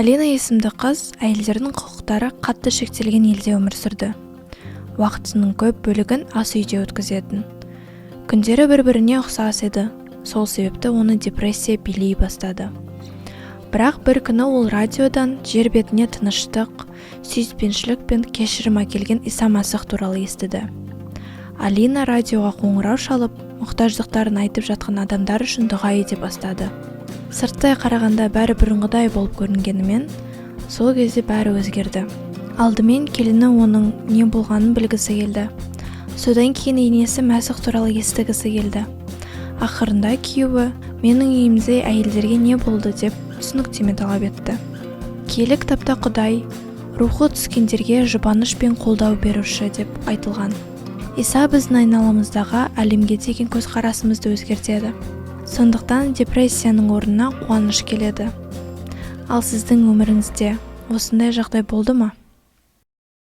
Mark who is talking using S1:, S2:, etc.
S1: Алина есімді қыз әйелдердің құқықтары қатты шектелген елде өмір сүрді. Уақытының көп бөлігін ас үйде өткізетін. Күндері бір-біріне ұқсас еді. Сол себепті оны депрессия билей бастады. Бірақ бір күні ол радиодан жер бетіне тыныштық, сүйіспеншілік пен кешірім әкелген Иса Масих туралы естіді. Алина радиоға қоңырау шалып, мұқтаждықтарын айтып жатқан адамдар үшін дұға ете бастады. Сырттай қарағанда бәрі бұрынғыдай болып көрінгенімен, сол кезде бәрі өзгерді. Алдымен келіні оның не болғанын білгісі келді. Содан кейін енесі Мәсіх туралы естігісі келді. Ақырында күйеуі менің үйімде әйелдерге не болды деп түсініктеме талап етті. Киелі кітапта Құдай рухы түскендерге жұбаныш пен қолдау беруші деп айтылған. Иса біздің айналамыздағы әлемге деген көзқарасымызды өзгертеді. Сондықтан депрессияның орнына қуаныш келеді. Ал сіздің өміріңізде осындай жағдай болды ма?